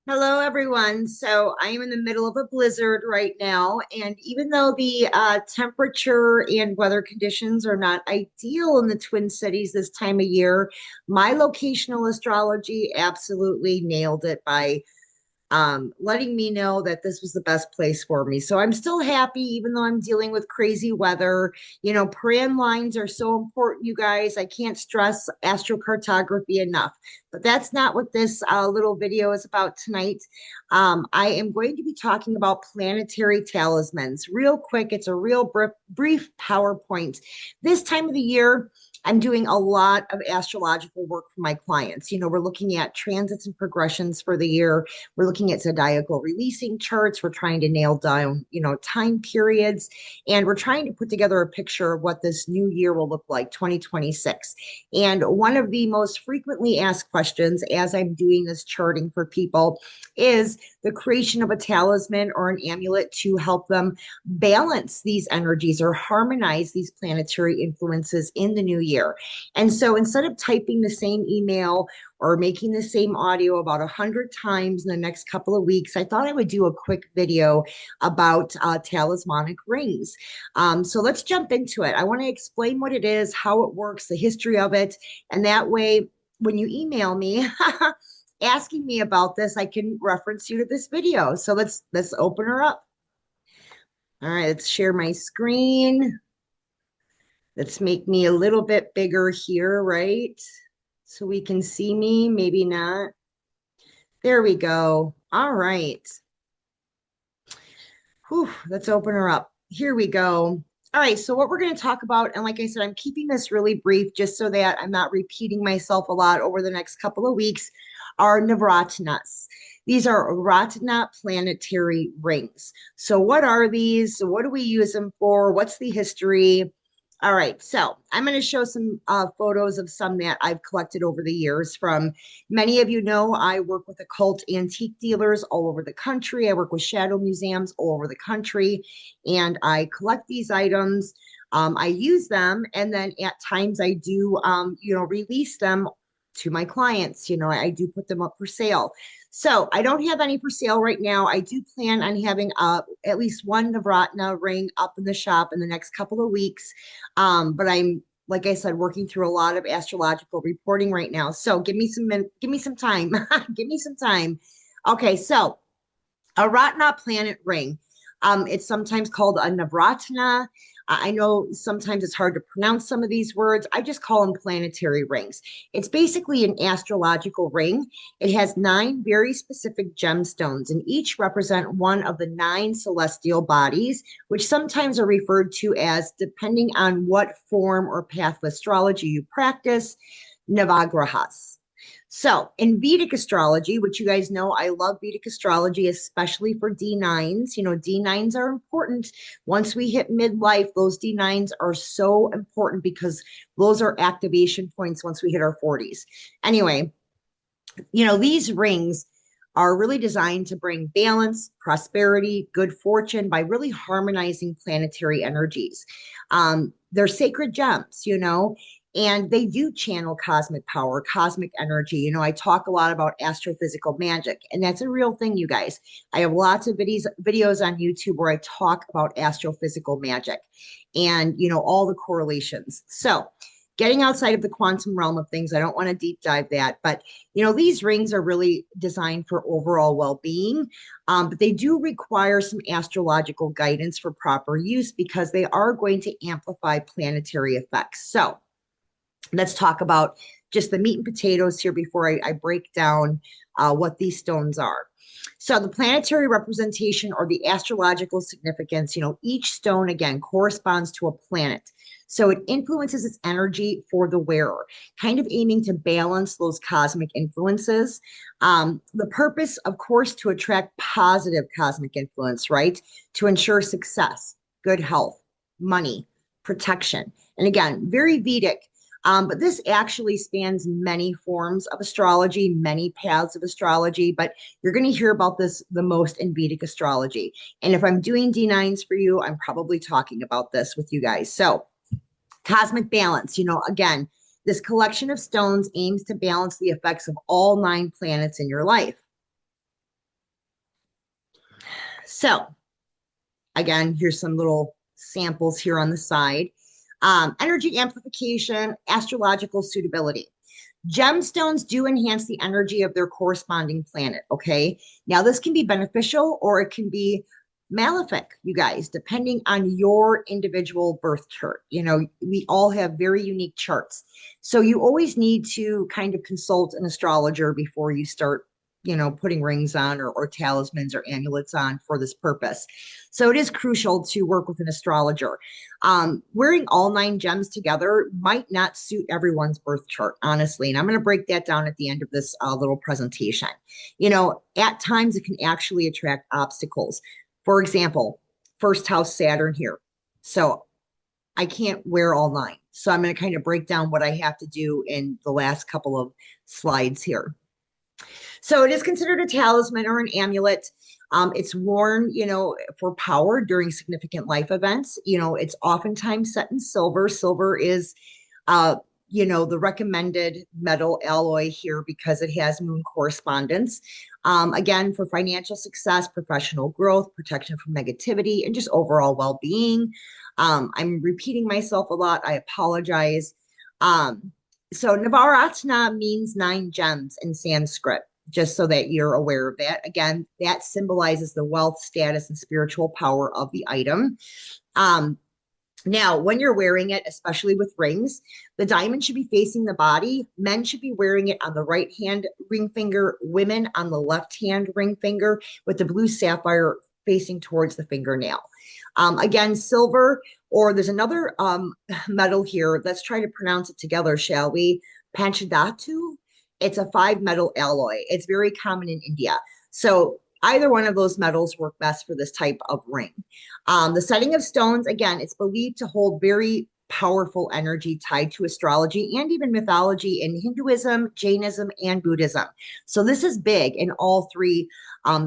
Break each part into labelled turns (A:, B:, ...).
A: Hello, everyone. So I am in the middle of a blizzard right now, and even though the temperature and weather conditions are not ideal in the Twin Cities this time of year, my locational astrology absolutely nailed it by letting me know that this was the best place for me. So I'm still happy, even though I'm dealing with crazy weather. Paran lines are so important, you guys. I can't stress astrocartography enough. But that's not what this little video is about tonight. I am going to be talking about planetary talismans. Real quick, it's a real brief PowerPoint. This time of the year, I'm doing a lot of astrological work for my clients. We're looking at transits and progressions for the year. We're looking at zodiacal releasing charts. We're trying to nail down, time periods, and we're trying to put together a picture of what this new year will look like, 2026. And one of the most frequently asked questions as I'm doing this charting for people is the creation of a talisman or an amulet to help them balance these energies or harmonize these planetary influences in the new year. And so instead of typing the same email or making the same audio about 100 times in the next couple of weeks, I thought I would do a quick video about talismanic rings. So let's jump into it. I want to explain what it is, how it works, the history of it, and that way, when you email me asking me about this, I can reference you to this video. So let's open her up. All right, let's share my screen. Let's make me a little bit bigger here, right? So we can see me, maybe not. There we go. All right. Whew, let's open her up. Here we go. All right, so what we're going to talk about, and like I said, I'm keeping this really brief just so that I'm not repeating myself a lot over the next couple of weeks, are Navratnas. These are Ratna planetary rings. So, what are these? What do we use them for? What's the history? All right, so I'm going to show some photos of some that I've collected over the years from many of you know I work with occult antique dealers all over the country. I work with shadow museums all over the country, and I collect these items. I use them, and then at times I do, release them to my clients. I do put them up for sale. So I don't have any for sale right now. I do plan on having at least one Navratna ring up in the shop in the next couple of weeks. But I'm, like I said, working through a lot of astrological reporting right now. So give me some time. Give me some time. Okay, so a Ratna planet ring. It's sometimes called a Navratna. I know sometimes it's hard to pronounce some of these words. I just call them planetary rings. It's basically an astrological ring. It has 9 very specific gemstones, and each represent one of the 9 celestial bodies, which sometimes are referred to as, depending on what form or path of astrology you practice, Navagrahas. So, in Vedic astrology, which you guys know, I love Vedic astrology, especially for D9s. D9s are important. Once we hit midlife, those D9s are so important because those are activation points once we hit our 40s. Anyway, these rings are really designed to bring balance, prosperity, good fortune by really harmonizing planetary energies. They're sacred gems, and they do channel cosmic power, cosmic energy. I talk a lot about astrophysical magic, and that's a real thing, you guys. I have lots of videos on YouTube where I talk about astrophysical magic and, all the correlations. So, getting outside of the quantum realm of things, I don't want to deep dive that, but these rings are really designed for overall well-being, but they do require some astrological guidance for proper use because they are going to amplify planetary effects. So let's talk about just the meat and potatoes here before I break down what these stones are. So the planetary representation or the astrological significance, each stone again corresponds to a planet. So it influences its energy for the wearer, kind of aiming to balance those cosmic influences. The purpose, of course, to attract positive cosmic influence, right? To ensure success, good health, money, protection. And again, very Vedic. But this actually spans many forms of astrology, many paths of astrology, but you're going to hear about this the most in Vedic astrology. And if I'm doing D9s for you, I'm probably talking about this with you guys. So, cosmic balance, again, this collection of stones aims to balance the effects of all 9 planets in your life. So again, here's some little samples here on the side. Energy amplification, astrological suitability. Gemstones do enhance the energy of their corresponding planet. Okay. Now, this can be beneficial or it can be malefic, you guys, depending on your individual birth chart. We all have very unique charts. So you always need to kind of consult an astrologer before you start, putting rings on or talismans or amulets on for this purpose. So it is crucial to work with an astrologer. Wearing all 9 gems together might not suit everyone's birth chart, honestly. And I'm going to break that down at the end of this little presentation. At times it can actually attract obstacles. For example, first house Saturn here. So I can't wear all 9. So I'm going to kind of break down what I have to do in the last couple of slides here. So it is considered a talisman or an amulet. It's worn, for power during significant life events. It's oftentimes set in silver. Silver is, the recommended metal alloy here because it has moon correspondence. Again, for financial success, professional growth, protection from negativity, and just overall well-being. I'm repeating myself a lot. I apologize. So Navaratna means 9 gems in Sanskrit, just so that you're aware of that. Again, that symbolizes the wealth, status, and spiritual power of the item. Now, when you're wearing it, especially with rings, the diamond should be facing the body. Men should be wearing it on the right hand ring finger, women on the left hand ring finger, with the blue sapphire facing towards the fingernail. Again, silver, or there's another metal here. Let's try to pronounce it together, shall we? Panchadhatu. It's a 5 metal alloy. It's very common in India. So either one of those metals work best for this type of ring. The setting of stones, again, it's believed to hold very powerful energy tied to astrology and even mythology in Hinduism, Jainism, and Buddhism. So this is big in all 3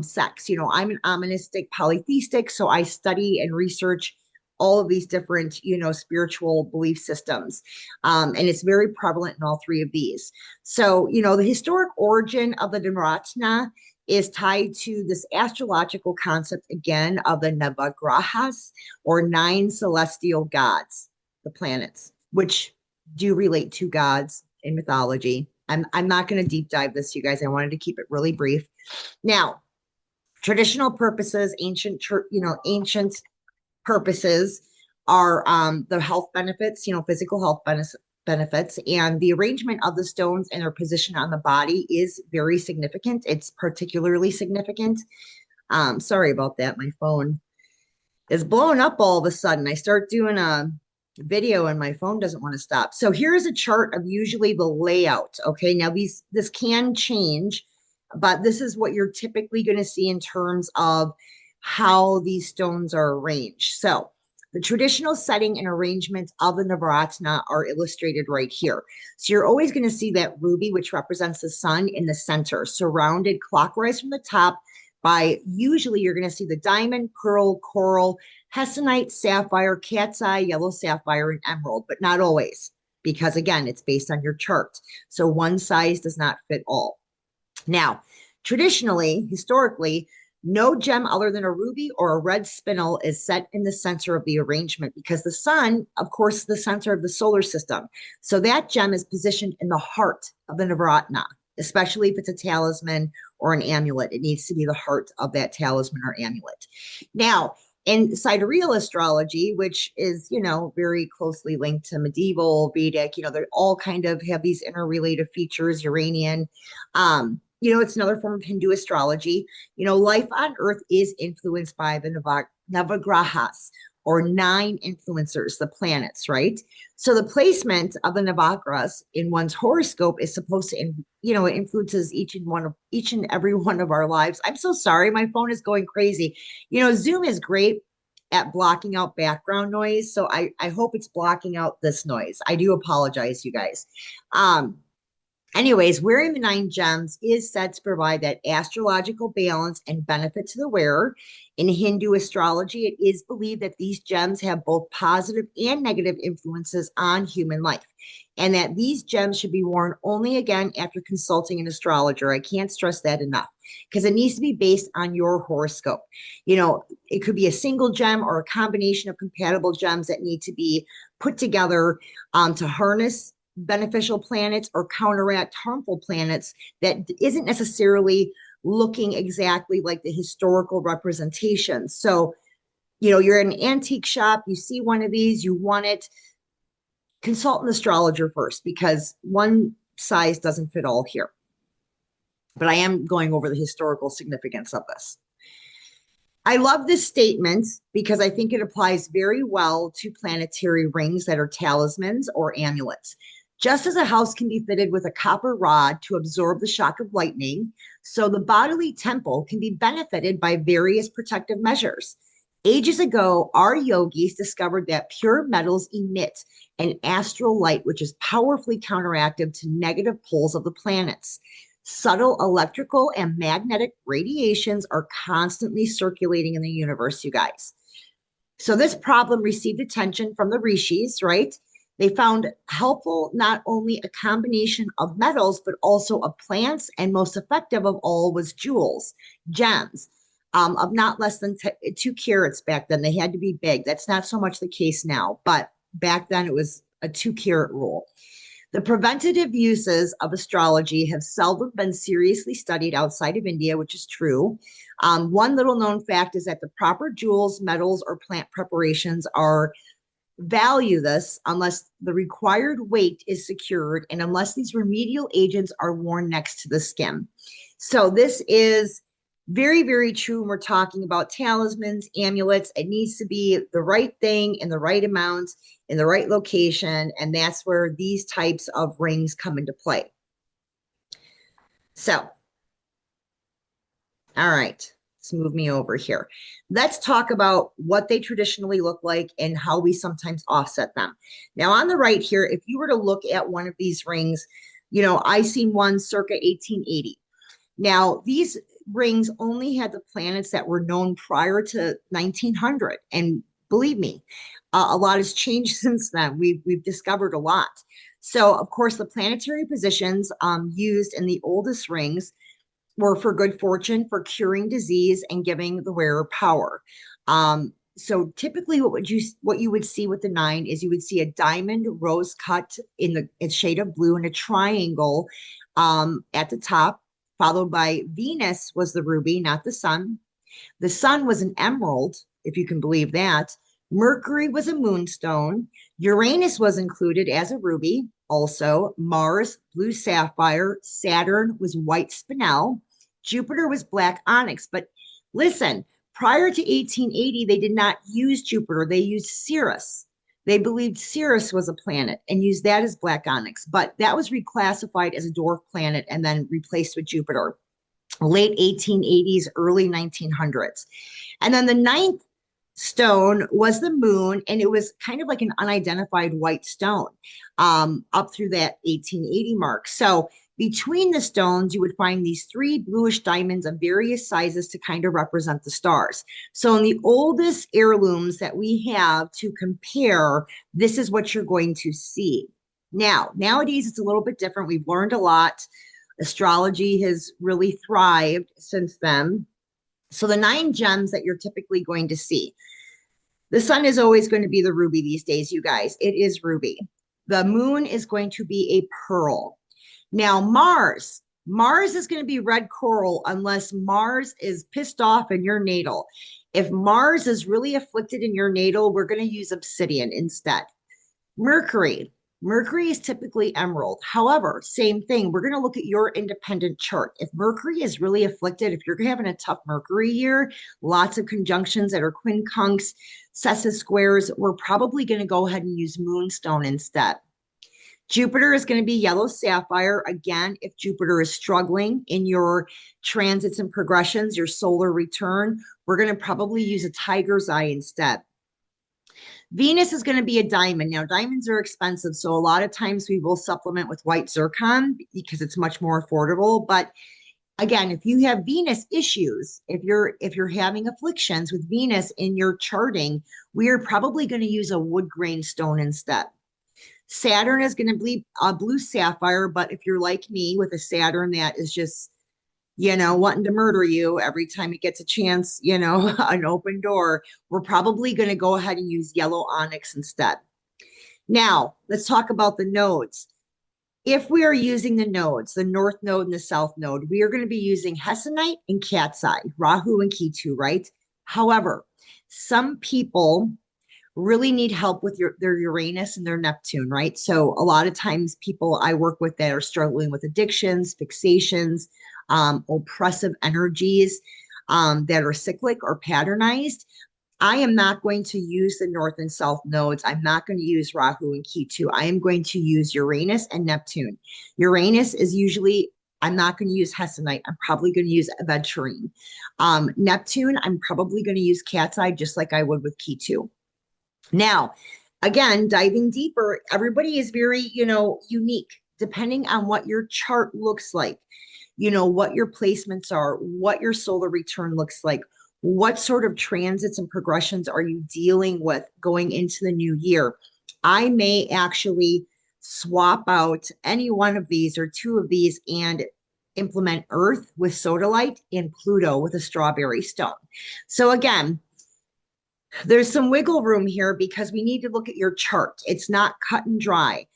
A: sects. I'm an omonistic polytheistic, so I study and research all of these different, spiritual belief systems. And it's very prevalent in all 3 of these. So, the historic origin of the Navaratna is tied to this astrological concept again of the Navagrahas, or 9 celestial gods, the planets, which do relate to gods in mythology. I'm not going to deep dive this, you guys. I wanted to keep it really brief. Now, traditional purposes, ancient purposes are the health benefits, physical health benefits, and the arrangement of the stones and their position on the body is very significant. It's particularly significant. Sorry about that. My phone is blowing up all of a sudden. I start doing a video and my phone doesn't want to stop. So here's a chart of usually the layout. Okay, now this can change, but this is what you're typically going to see in terms of how these stones are arranged. So the traditional setting and arrangement of the Navaratna are illustrated right here. So you're always going to see that ruby, which represents the sun, in the center, surrounded clockwise from the top by, usually you're going to see the diamond, pearl, coral, hessonite, sapphire, cat's eye, yellow sapphire, and emerald, but not always, because again, it's based on your chart. So one size does not fit all. Now, traditionally, historically, no gem other than a ruby or a red spinel is set in the center of the arrangement, because the sun, of course, is the center of the solar system. So that gem is positioned in the heart of the Navaratna, especially if it's a talisman or an amulet. It needs to be the heart of that talisman or amulet. Now, in sidereal astrology, which is, very closely linked to medieval, Vedic, they all kind of have these interrelated features, Uranian. It's another form of Hindu astrology. Life on Earth is influenced by the Navagrahas, or 9 influencers, the planets, right? So the placement of the Navagrahas in one's horoscope is supposed to, it influences each and every one of our lives. I'm so sorry, my phone is going crazy. Zoom is great at blocking out background noise, so I hope it's blocking out this noise. I do apologize, you guys. Anyways, wearing the 9 gems is said to provide that astrological balance and benefit to the wearer. In Hindu astrology, it is believed that these gems have both positive and negative influences on human life, and that these gems should be worn only again after consulting an astrologer. I can't stress that enough because it needs to be based on your horoscope. It could be a single gem or a combination of compatible gems that need to be put together to harness beneficial planets or counteract harmful planets that isn't necessarily looking exactly like the historical representation. So, you're in an antique shop, you see one of these, you want it, consult an astrologer first because one size doesn't fit all here. But I am going over the historical significance of this. I love this statement because I think it applies very well to planetary rings that are talismans or amulets. Just as a house can be fitted with a copper rod to absorb the shock of lightning, so the bodily temple can be benefited by various protective measures. Ages ago, our yogis discovered that pure metals emit an astral light, which is powerfully counteractive to negative poles of the planets. Subtle electrical and magnetic radiations are constantly circulating in the universe, you guys. So this problem received attention from the rishis, right? They found helpful not only a combination of metals, but also of plants, and most effective of all was jewels, gems, of not less than 2 carats back then. They had to be big. That's not so much the case now, but back then it was a 2 carat rule. The preventative uses of astrology have seldom been seriously studied outside of India, which is true. One little known fact is that the proper jewels, metals, or plant preparations are valueless unless the required weight is secured and unless these remedial agents are worn next to the skin. So this is very, very true when we're talking about talismans, amulets. It needs to be the right thing in the right amount, in the right location, and that's where these types of rings come into play. So, all right, let's move me over here. Let's talk about what they traditionally look like and how we sometimes offset them. Now, on the right here, if you were to look at one of these rings, I seen one circa 1880. Now, these rings only had the planets that were known prior to 1900. And believe me, a lot has changed since then. We've discovered a lot. So, of course, the planetary positions used in the oldest rings were for good fortune, for curing disease, and giving the wearer power. So typically what you would see with the 9 is you would see a diamond rose cut in the shade of blue and a triangle at the top, followed by Venus was the ruby, not the sun. The sun was an emerald, if you can believe that. Mercury was a moonstone. Uranus was included as a ruby. Also, Mars, blue sapphire. Saturn was white spinel. Jupiter was black onyx. But listen, prior to 1880, they did not use Jupiter. They used Ceres. They believed Ceres was a planet and used that as black onyx. But that was reclassified as a dwarf planet and then replaced with Jupiter. Late 1880s, early 1900s. And then the 9th stone was the moon, and it was kind of like an unidentified white stone up through that 1880 mark. So between the stones, you would find these 3 bluish diamonds of various sizes to kind of represent the stars. So in the oldest heirlooms that we have to compare, this is what you're going to see. Now, nowadays, it's a little bit different. We've learned a lot. Astrology has really thrived since then. So the 9 gems that you're typically going to see. The sun is always going to be the ruby these days, you guys. It is ruby. The moon is going to be a pearl. Now, Mars is going to be red coral unless Mars is pissed off in your natal. If Mars is really afflicted in your natal, we're going to use obsidian instead. Mercury is typically emerald. However, same thing. We're going to look at your independent chart. If Mercury is really afflicted, if you're having a tough Mercury year, lots of conjunctions that are quincunx, sessa squares, we're probably going to go ahead and use moonstone instead. Jupiter is going to be yellow sapphire. Again, if Jupiter is struggling in your transits and progressions, your solar return, we're going to probably use a tiger's eye instead. Venus is going to be a diamond. Now, diamonds are expensive, so a lot of times we will supplement with white zircon because it's much more affordable. But again, if you have Venus issues, if you're having afflictions with Venus in your charting, we are probably going to use a wood grain stone instead. Saturn is going to be a blue sapphire, but if you're like me with a Saturn that is just, wanting to murder you every time it gets a chance, an open door, we're probably going to go ahead and use yellow onyx instead. Now, let's talk about the nodes. If we are using the nodes, the north node and the south node, we are going to be using Hessonite and Cat's Eye, Rahu and Ketu, right? However, some people really need help with their Uranus and their Neptune, right? So a lot of times people I work with that are struggling with addictions, fixations, oppressive energies that are cyclic or patternized. I am not going to use the north and south nodes. I'm not going to use Rahu and Ketu. I am going to use Uranus and Neptune. Uranus is usually, I'm not going to use Hessonite. I'm probably going to use aventurine. Neptune, I'm probably going to use Cat's Eye just like I would with Ketu. Now, again, diving deeper, everybody is very, unique depending on what your chart looks like, what your placements are, what your solar return looks like, what sort of transits and progressions are you dealing with going into the new year. I may actually swap out any one of these or two of these and implement Earth with sodalite and Pluto with a strawberry stone. So again, there's some wiggle room here because we need to look at your chart. It's not cut and dry.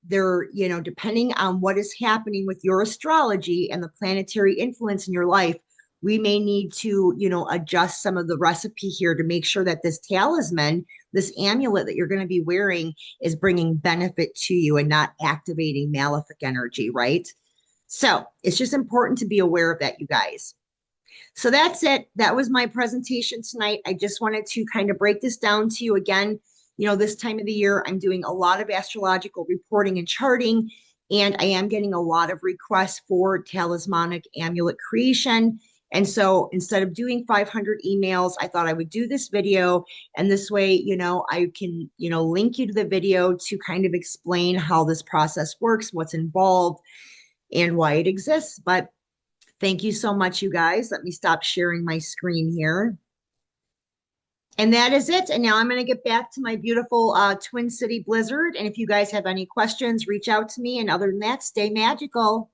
A: Depending on what is happening with your astrology and the planetary influence in your life, we may need to, adjust some of the recipe here to make sure that this talisman, this amulet that you're going to be wearing is bringing benefit to you and not activating malefic energy, right? So it's just important to be aware of that, you guys. So that's it. That was my presentation tonight. I just wanted to kind of break this down to you again. This time of the year, I'm doing a lot of astrological reporting and charting, and I am getting a lot of requests for talismanic amulet creation. And so instead of doing 500 emails, I thought I would do this video. And this way, I can, link you to the video to kind of explain how this process works, what's involved, and why it exists. But thank you so much, you guys. Let me stop sharing my screen here. And that is it. And now I'm going to get back to my beautiful Twin City Blizzard. And if you guys have any questions, reach out to me. And other than that, stay magical.